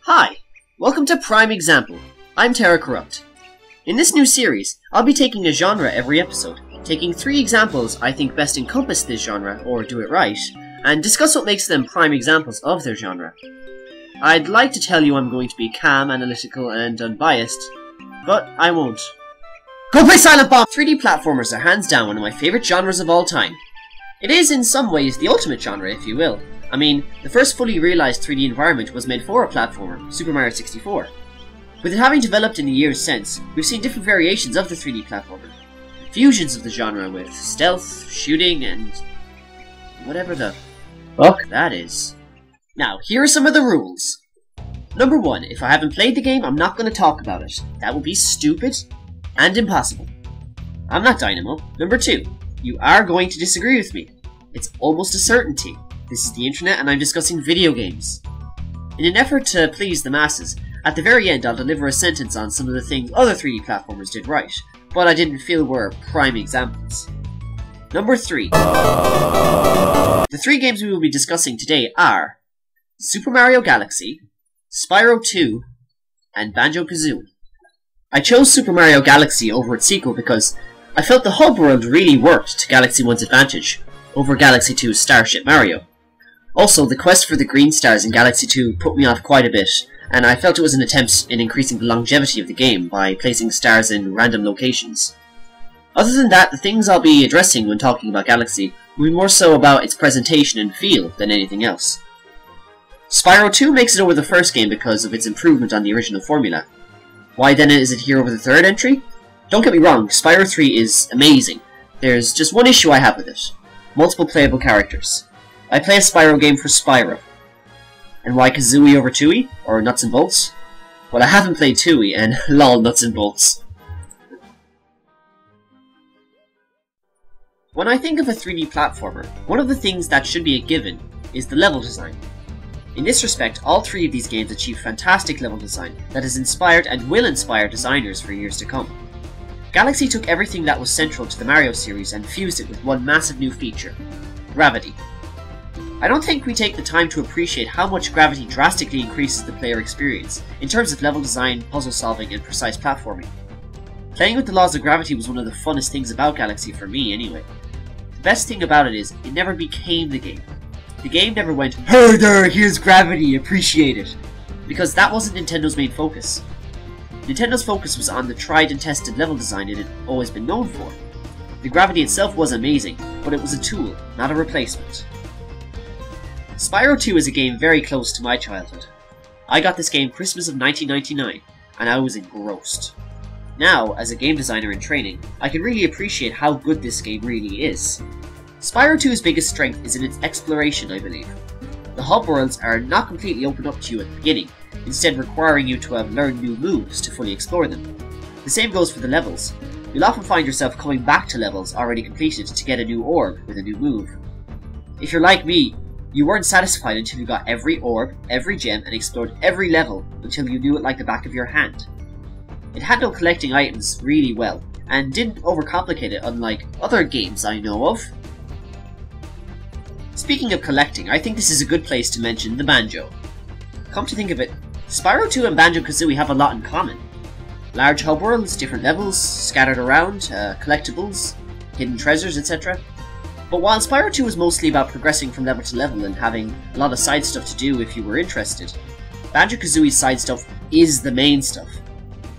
Hi, welcome to Prime Example. I'm Terra Corrupt. In this new series, I'll be taking a genre every episode, taking 3 examples I think best encompass this genre, or do it right, and discuss what makes them prime examples of their genre. I'd like to tell you I'm going to be calm, analytical, and unbiased, but I won't. Go play Silent Bomb! 3D platformers are hands down one of my favourite genres of all time. It is in some ways the ultimate genre, if you will. I mean, the first fully realised 3D environment was made for a platformer, Super Mario 64. With it having developed in the years since, we've seen different variations of the 3D platformer. Fusions of the genre with stealth, shooting, and whatever the fuck that is. Now, here are some of the rules. Number 1, if I haven't played the game, I'm not going to talk about it. That would be stupid and impossible. I'm not Dynamo. Number 2, you are going to disagree with me. It's almost a certainty. This is the internet and I'm discussing video games. In an effort to please the masses, at the very end I'll deliver a sentence on some of the things other 3D platformers did right, but I didn't feel were prime examples. Number 3. The 3 games we will be discussing today are Super Mario Galaxy, Spyro 2, and Banjo-Kazooie. I chose Super Mario Galaxy over its sequel because I felt the hub world really worked to Galaxy 1's advantage over Galaxy 2's Starship Mario. Also, the quest for the green stars in Galaxy 2 put me off quite a bit, and I felt it was an attempt in increasing the longevity of the game by placing stars in random locations. Other than that, the things I'll be addressing when talking about Galaxy will be more so about its presentation and feel than anything else. Spyro 2 makes it over the first game because of its improvement on the original formula. Why then is it here over the third entry? Don't get me wrong, Spyro 3 is amazing. There's just one issue I have with it. Multiple playable characters. I play a Spyro game for Spyro. And why Kazooie over Tooie? Or Nuts and Bolts? Well, I haven't played Tooie, and lol, Nuts and Bolts. When I think of a 3D platformer, one of the things that should be a given is the level design. In this respect, all 3 of these games achieve fantastic level design that has inspired and will inspire designers for years to come. Galaxy took everything that was central to the Mario series and fused it with one massive new feature: gravity. I don't think we take the time to appreciate how much gravity drastically increases the player experience in terms of level design, puzzle solving, and precise platforming. Playing with the laws of gravity was one of the funnest things about Galaxy for me anyway. The best thing about it is, it never became the game. The game never went, "Hey there, here's gravity, appreciate it," because that wasn't Nintendo's main focus. Nintendo's focus was on the tried and tested level design it had always been known for. The gravity itself was amazing, but it was a tool, not a replacement. Spyro 2 is a game very close to my childhood. I got this game Christmas of 1999, and I was engrossed. Now, as a game designer in training, I can really appreciate how good this game really is. Spyro 2's biggest strength is in its exploration, I believe. The hub worlds are not completely opened up to you at the beginning, instead requiring you to have learned new moves to fully explore them. The same goes for the levels. You'll often find yourself coming back to levels already completed to get a new orb with a new move. If you're like me, you weren't satisfied until you got every orb, every gem, and explored every level until you knew it like the back of your hand. It handled collecting items really well, and didn't overcomplicate it unlike other games I know of. Speaking of collecting, I think this is a good place to mention the banjo. Come to think of it, Spyro 2 and Banjo-Kazooie have a lot in common. Large hub worlds, different levels, scattered around, collectibles, hidden treasures, etc. But while Spyro 2 was mostly about progressing from level to level and having a lot of side stuff to do if you were interested, Banjo-Kazooie's side stuff is the main stuff.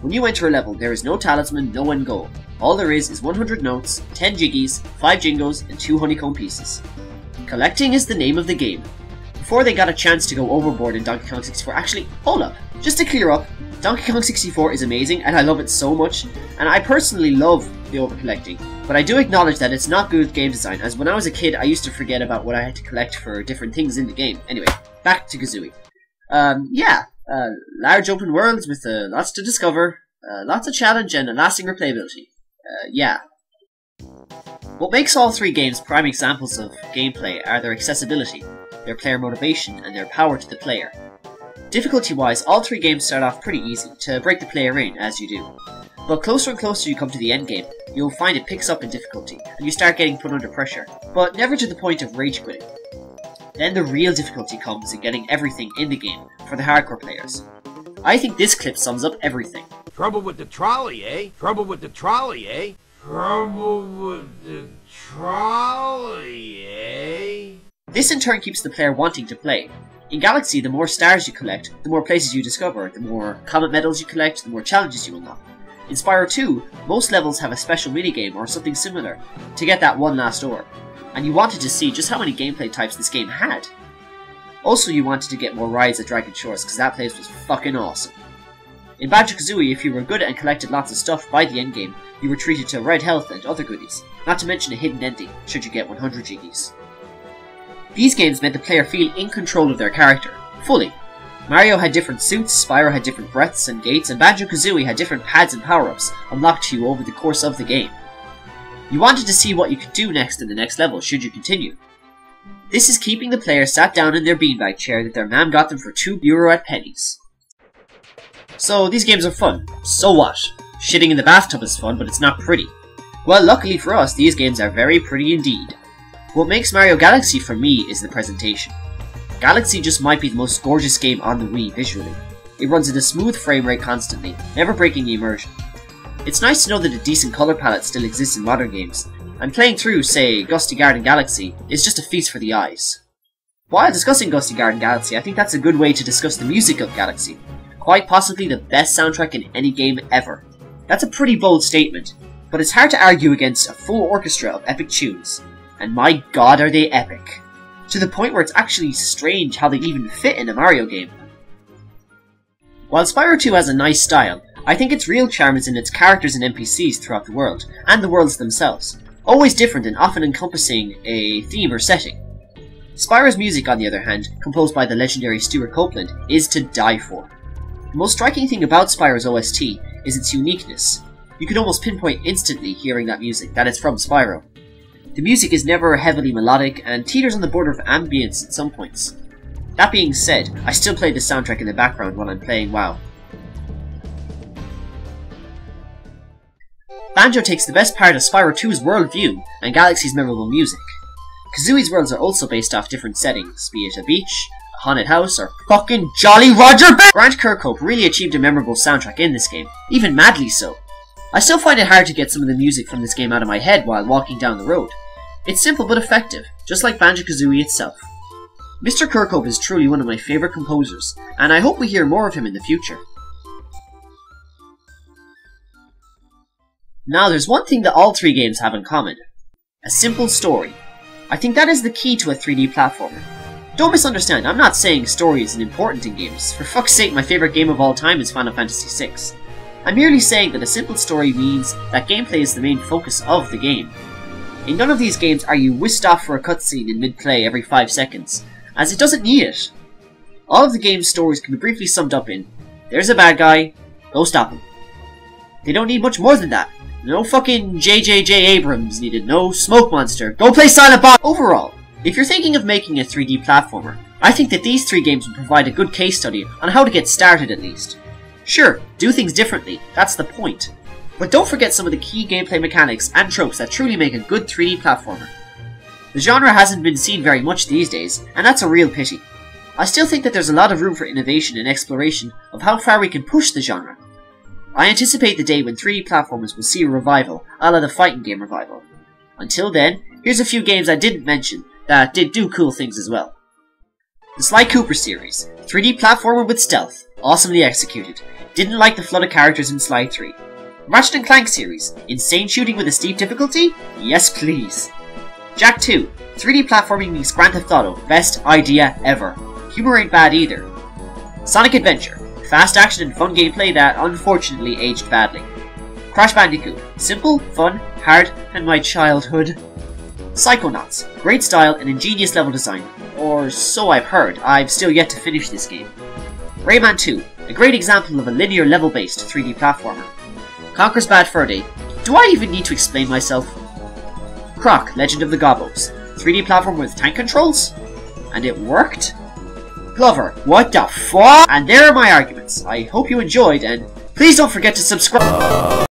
When you enter a level, there is no talisman, no end goal. All there is 100 notes, 10 jiggies, 5 jingos, and 2 honeycomb pieces. Collecting is the name of the game. Before they got a chance to go overboard in Donkey Kong 64, actually, hold up, just to clear up, Donkey Kong 64 is amazing and I love it so much, and I personally love the overcollecting, but I do acknowledge that it's not good game design, as when I was a kid I used to forget about what I had to collect for different things in the game. Anyway, back to Kazooie. Large open worlds with lots to discover, lots of challenge and a lasting replayability. What makes all 3 games prime examples of gameplay are their accessibility, their player motivation, and their power to the player. Difficulty-wise, all 3 games start off pretty easy, to break the player in, as you do. But closer and closer you come to the endgame, you'll find it picks up in difficulty, and you start getting put under pressure, but never to the point of rage quitting. Then the real difficulty comes in getting everything in the game for the hardcore players. I think this clip sums up everything. Trouble with the trolley, eh? Trouble with the trolley, eh? Trouble with the trolley, eh? This in turn keeps the player wanting to play. In Galaxy, the more stars you collect, the more places you discover, the more comet medals you collect, the more challenges you unlock. In Spyro 2, most levels have a special minigame or something similar to get that one last ore, and you wanted to see just how many gameplay types this game had. Also, you wanted to get more rides at Dragon Shores because that place was fucking awesome. In Banjo-Kazooie, if you were good and collected lots of stuff by the endgame, you were treated to red health and other goodies, not to mention a hidden ending, should you get 100 Jiggies. These games made the player feel in control of their character, fully. Mario had different suits, Spyro had different breaths and gaits, and Banjo-Kazooie had different pads and power-ups unlocked to you over the course of the game. You wanted to see what you could do next in the next level, should you continue. This is keeping the player sat down in their beanbag chair that their mam got them for €2 at Penny's. So, these games are fun. So what? Shitting in the bathtub is fun, but it's not pretty. Well, luckily for us, these games are very pretty indeed. What makes Mario Galaxy for me is the presentation. Galaxy just might be the most gorgeous game on the Wii visually. It runs at a smooth frame rate constantly, never breaking the immersion. It's nice to know that a decent colour palette still exists in modern games, and playing through, say, Gusty Garden Galaxy is just a feast for the eyes. While discussing Gusty Garden Galaxy, I think that's a good way to discuss the music of Galaxy. Quite possibly the best soundtrack in any game ever. That's a pretty bold statement, but it's hard to argue against a full orchestra of epic tunes. And my god are they epic. To the point where it's actually strange how they even fit in a Mario game. While Spyro 2 has a nice style, I think its real charm is in its characters and NPCs throughout the world, and the worlds themselves. Always different and often encompassing a theme or setting. Spyro's music, on the other hand, composed by the legendary Stuart Copeland, is to die for. The most striking thing about Spyro's OST is its uniqueness. You can almost pinpoint instantly hearing that music, that it's from Spyro. The music is never heavily melodic and teeters on the border of ambience at some points. That being said, I still play the soundtrack in the background when I'm playing WoW. Banjo takes the best part of Spyro 2's worldview and Galaxy's memorable music. Kazooie's worlds are also based off different settings, be it a beach, a haunted house, or fucking Jolly Roger Banks! Grant Kirkhope really achieved a memorable soundtrack in this game, even madly so. I still find it hard to get some of the music from this game out of my head while walking down the road. It's simple but effective, just like Banjo-Kazooie itself. Mr. Kirkhope is truly one of my favourite composers, and I hope we hear more of him in the future. Now there's one thing that all three games have in common. A simple story. I think that is the key to a 3D platformer. Don't misunderstand, I'm not saying story isn't important in games. For fuck's sake, my favourite game of all time is Final Fantasy VI. I'm merely saying that a simple story means that gameplay is the main focus of the game. In none of these games are you whisked off for a cutscene in mid-play every 5 seconds, as it doesn't need it. All of the game's stories can be briefly summed up in, there's a bad guy, go stop him. They don't need much more than that. No fucking JJJ Abrams needed, no smoke monster, go play Silent Bob! Overall, if you're thinking of making a 3D platformer, I think that these 3 games would provide a good case study on how to get started at least. Sure, do things differently, that's the point. But don't forget some of the key gameplay mechanics and tropes that truly make a good 3D platformer. The genre hasn't been seen very much these days, and that's a real pity. I still think that there's a lot of room for innovation and exploration of how far we can push the genre. I anticipate the day when 3D platformers will see a revival, a la the fighting game revival. Until then, here's a few games I didn't mention that did do cool things as well. The Sly Cooper series, 3D platformer with stealth, awesomely executed. Didn't like the flood of characters in Sly 3. Ratchet & Clank series, insane shooting with a steep difficulty? Yes please. Jak 2, 3D platforming meets Grand Theft Auto, best idea ever. Humor ain't bad either. Sonic Adventure, fast action and fun gameplay that unfortunately aged badly. Crash Bandicoot, simple, fun, hard, and my childhood. Psychonauts, great style and ingenious level design, or so I've heard, I've still yet to finish this game. Rayman 2, a great example of a linear level-based 3D platformer. Conker's Bad Fur Day, do I even need to explain myself? Croc, Legend of the Gobbos, 3D platformer with tank controls? And it worked? Glover, what the fuck? And there are my arguments. I hope you enjoyed, and please don't forget to subscribe.